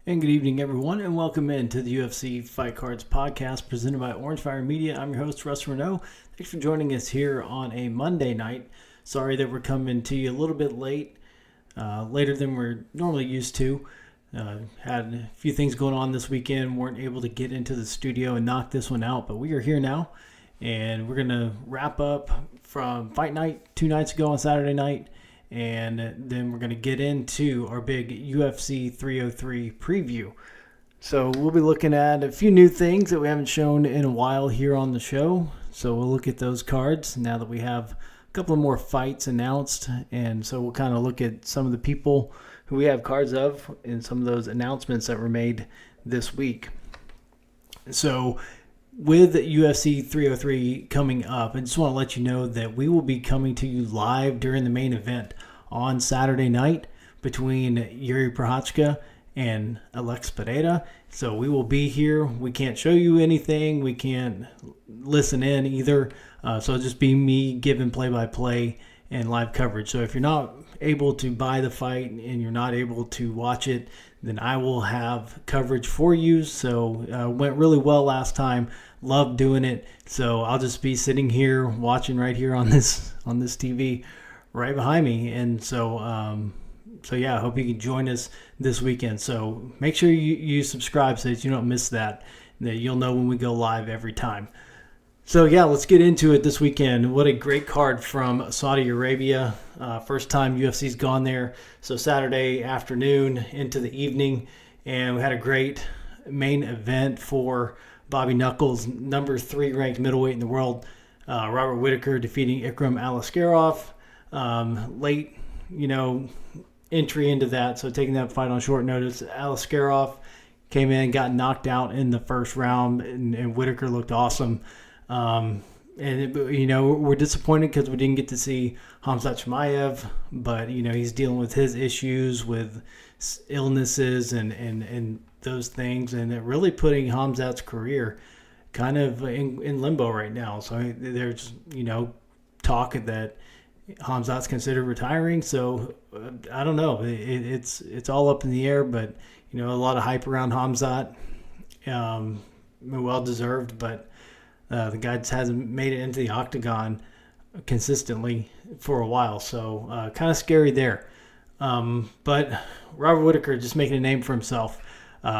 And good evening, everyone, and welcome in to the UFC Fight Cards podcast presented by Orange Fire Media. I'm your host, Russ Renault. Thanks for joining us here on a Monday night. Sorry that we're coming to you a little bit late, later than we're normally used to. Had a few things going on this weekend, weren't able to get into the studio and knock this one out, but we are here now, and we're going to wrap up from Fight Night 2 nights ago on Saturday night. And then we're going to get into our big UFC 303 preview. So we'll be looking at a few new things that we haven't shown in a while here on the show. So we'll look at those cards now that we have a couple of more fights announced. And so we'll kind of look at some of the people who we have cards of and some of those announcements that were made this week. So with UFC 303 coming up, I just want to let you know that we will be coming to you live during the main event on Saturday night between Yuri Prochazka and Alex Pereira. So we will be here. We can't show you anything. We can't listen in either. So it'll just be me giving play-by-play and live coverage. So if you're not able to buy the fight and you're not able to watch it, then I will have coverage for you. So went really well last time. Loved doing it. So I'll just be sitting here watching right here on this TV right behind me. And so yeah, I hope you can join us this weekend. So make sure you subscribe so that you don't miss that you'll know when we go live every time. So yeah, let's get into it this weekend. What a great card from Saudi Arabia. First time UFC's gone there. So Saturday afternoon into the evening. And we had a great main event for Bobby Knuckles, number 3 ranked middleweight in the world. Robert Whittaker defeating Ikram Aliskerov. Late, entry into that. So taking that fight on short notice. Aliskerov came in, got knocked out in the first round, and Whittaker looked awesome. We're disappointed because we didn't get to see Khamzat Chimaev, but he's dealing with his issues with illnesses and those things, and it really putting Khamzat's career kind of in limbo right now. So there's talk that Khamzat's considered retiring. So I don't know. It's all up in the air, but a lot of hype around Khamzat, well deserved, but. The guy just hasn't made it into the octagon consistently for a while, so kind of scary there. But Robert Whittaker just making a name for himself,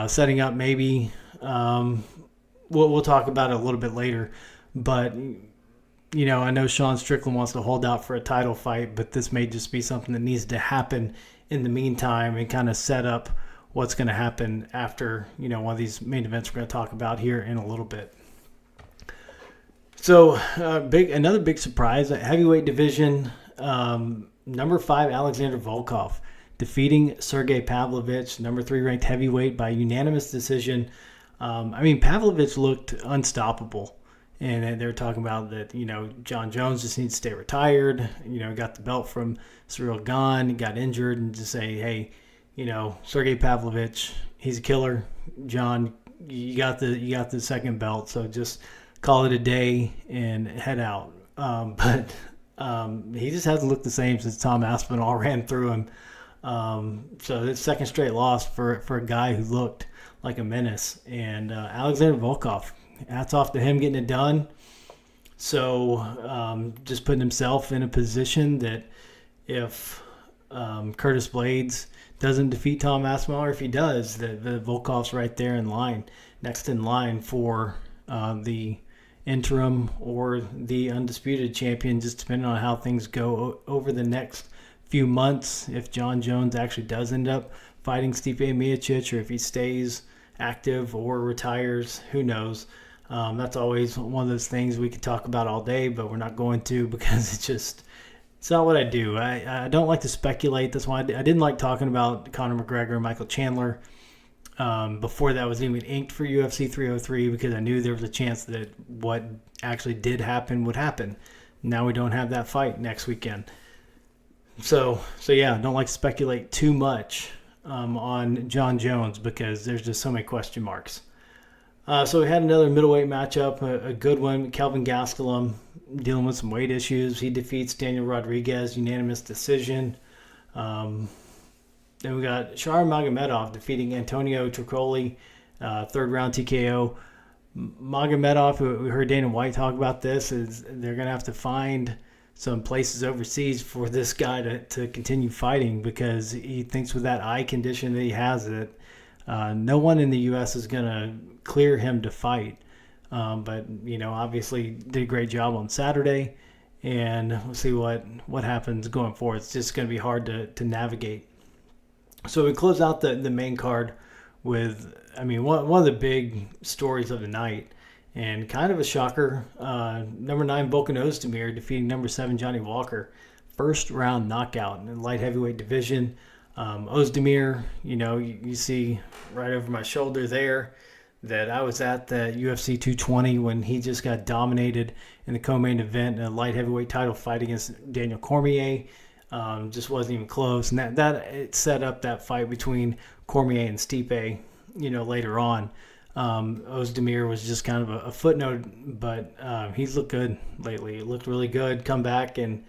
setting up maybe. We'll talk about it a little bit later, but I know Sean Strickland wants to hold out for a title fight, but this may just be something that needs to happen in the meantime and kind of set up what's going to happen after one of these main events we're going to talk about here in a little bit. So another big surprise, heavyweight division, number 5 Alexander Volkov defeating Sergey Pavlovich, number 3 ranked heavyweight by unanimous decision. Pavlovich looked unstoppable, and they're talking about that. John Jones just needs to stay retired. Got the belt from Cyril Gane, got injured, and just say, hey, Sergey Pavlovich, he's a killer. John, you got the second belt, so just call it a day and head out. But he just hasn't looked the same since Tom Aspinall ran through him. So it's second straight loss for a guy who looked like a menace. And Alexander Volkov, hats off to him getting it done. So just putting himself in a position that if Curtis Blades doesn't defeat Tom Aspinall, or if he does, that Volkov's right there next in line for the interim or the undisputed champion, just depending on how things go over the next few months. If John Jones actually does end up fighting Stipe Miocic, or if he stays active or retires, who knows? That's always one of those things we could talk about all day, but we're not going to, because it's not what I do. I don't like to speculate. That's why I didn't like talking about Conor McGregor and Michael Chandler before that was even inked for UFC 303, because I knew there was a chance that what actually did happen would happen. Now we don't have that fight next weekend. So yeah, I don't like to speculate too much on John Jones, because there's just so many question marks. So we had another middleweight matchup, a good one. Kelvin Gastelum dealing with some weight issues. He defeats Daniel Rodriguez, unanimous decision. Then we got Shar Magomedov defeating Antonio Tricoli, third round TKO. Magomedov, we heard Dana White talk about this, is they're going to have to find some places overseas for this guy to continue fighting, because he thinks with that eye condition that he has, that no one in the U.S. is going to clear him to fight. But, obviously did a great job on Saturday, and we'll see what happens going forward. It's just going to be hard to navigate. So we close out the main card with, one of the big stories of the night, and kind of a shocker. Number 9 Volkan Ozdemir defeating number 7 Johnny Walker, first round knockout in the light heavyweight division. Ozdemir, you see right over my shoulder there that I was at the UFC 220 when he just got dominated in the co-main event in a light heavyweight title fight against Daniel Cormier. Just wasn't even close, and that it set up that fight between Cormier and Stipe, later on. Ozdemir was just kind of a footnote, but he's looked good lately. He looked really good, come back, and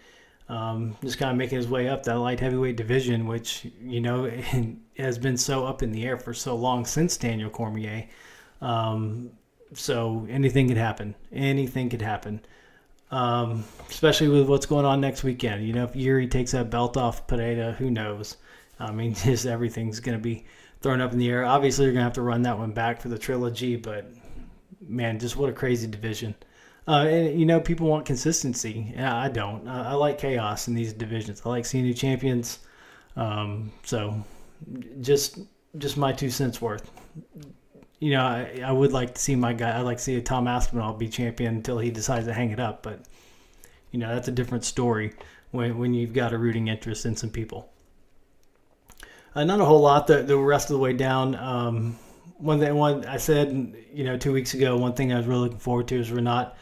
just kind of making his way up that light heavyweight division, which, has been so up in the air for so long since Daniel Cormier. So anything could happen. Anything could happen. Especially with what's going on next weekend. If Yuri takes that belt off Pereira, who knows? Just everything's going to be thrown up in the air. Obviously, you're going to have to run that one back for the trilogy, but, man, just what a crazy division. And, people want consistency. Yeah, I don't. I like chaos in these divisions. I like seeing new champions. So just my 2 cents worth. I would like to see my guy. I'd like to see Tom Aspinall be champion until he decides to hang it up. But, that's a different story when you've got a rooting interest in some people. Not a whole lot the rest of the way down. One I said, 2 weeks ago, one thing I was really looking forward to is Renat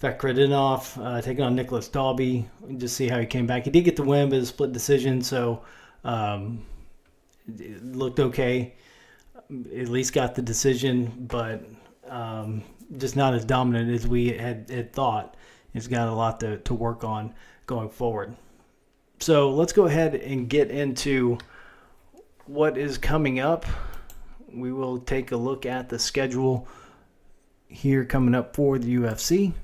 Fakhretdinov taking on Nicholas Dalby. Just see how he came back. He did get the win, but a split decision, so it looked okay. At least got the decision, but just not as dominant as we had thought. He's got a lot to work on going forward. So let's go ahead and get into what is coming up. We will take a look at the schedule here coming up for the UFC.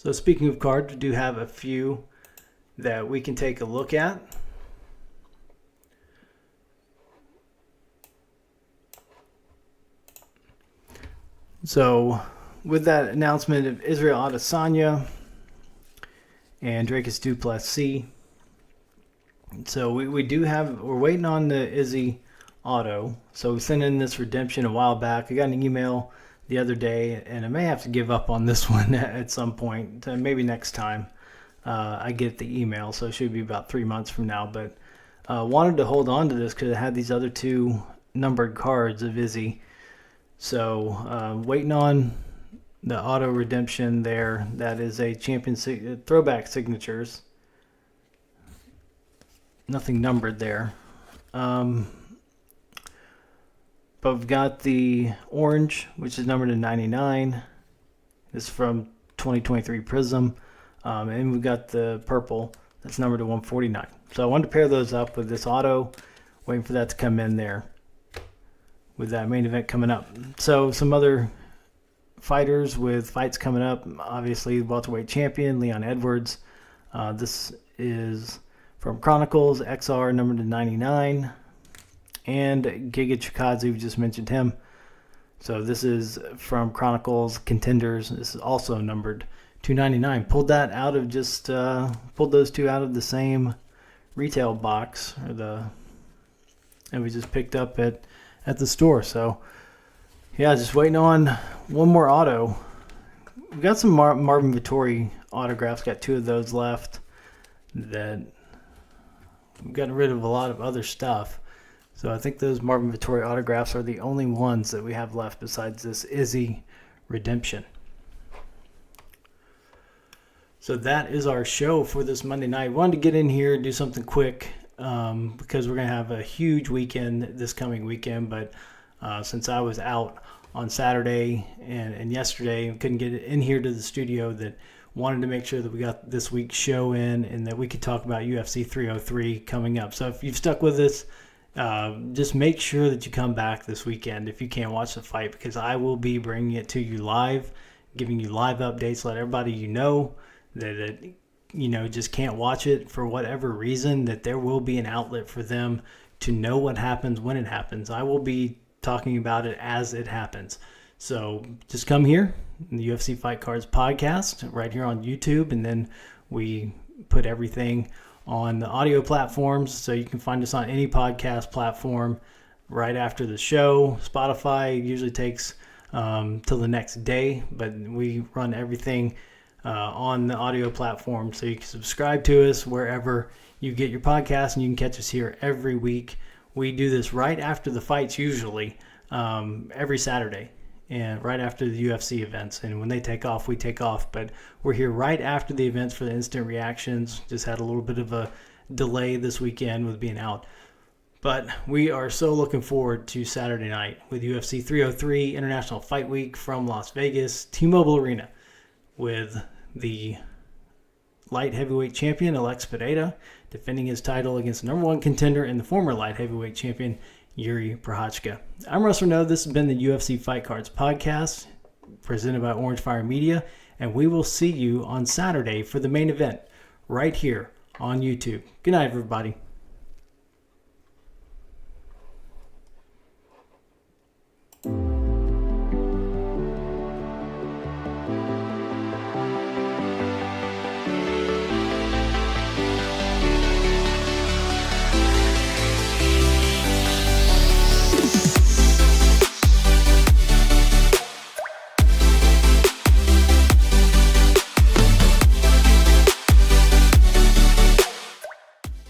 So speaking of cards, we do have a few that we can take a look at. So with that announcement of Israel Adesanya and Dracus du Plessis, so we do have, we're waiting on the Izzy auto. So we sent in this redemption a while back. I got an email the other day, and I may have to give up on this one at some point, maybe next time I get the email. So it should be about 3 months from now. But wanted to hold on to this because it had these other two numbered cards of Izzy. So waiting on the auto redemption there. That is a champion throwback signatures. Nothing numbered there. But we've got the orange, which is numbered to 99. This is from 2023 Prism. And we've got the purple that's numbered to 149. So I wanted to pair those up with this auto, waiting for that to come in there with that main event coming up. So some other fighters with fights coming up. Obviously, welterweight champion Leon Edwards. This is from Chronicles, XR numbered to 99. And Giga Chikadze, we just mentioned him. So this is from Chronicles Contenders. This is also numbered 299. Pulled that out of pulled those two out of the same retail box, and we just picked up at the store. So yeah, just waiting on one more auto. We've got some Marvin Vettori autographs. Got 2 of those left. That we've gotten rid of a lot of other stuff. So I think those Marvin Vettori autographs are the only ones that we have left besides this Izzy redemption. So that is our show for this Monday night. We wanted to get in here and do something quick because we're going to have a huge weekend this coming weekend. But since I was out on Saturday and yesterday and couldn't get in here to the studio, that wanted to make sure that we got this week's show in and that we could talk about UFC 303 coming up. So if you've stuck with us, just make sure that you come back this weekend if you can't watch the fight, because I will be bringing it to you live, giving you live updates, let everybody that just can't watch it for whatever reason, that there will be an outlet for them to know what happens when it happens. I will be talking about it as it happens. So just come here, the UFC Fight Cards podcast, right here on YouTube, and then we put everything on the audio platforms, so you can find us on any podcast platform right after the show. Spotify usually takes till the next day, but we run everything on the audio platform, so you can subscribe to us wherever you get your podcast, and you can catch us here every week. We do this right after the fights, usually every Saturday, and right after the UFC events. And when they take off, we take off. But we're here right after the events for the instant reactions. Just had a little bit of a delay this weekend with being out. But we are so looking forward to Saturday night with UFC 303 International Fight Week from Las Vegas, T-Mobile Arena, with the light heavyweight champion Alex Pereira defending his title against the number 1 contender and the former light heavyweight champion Yuri Prochazka. I'm Russ Renaud. This has been the UFC Fight Cards podcast presented by Orange Fire Media, and we will see you on Saturday for the main event right here on YouTube. Good night, everybody.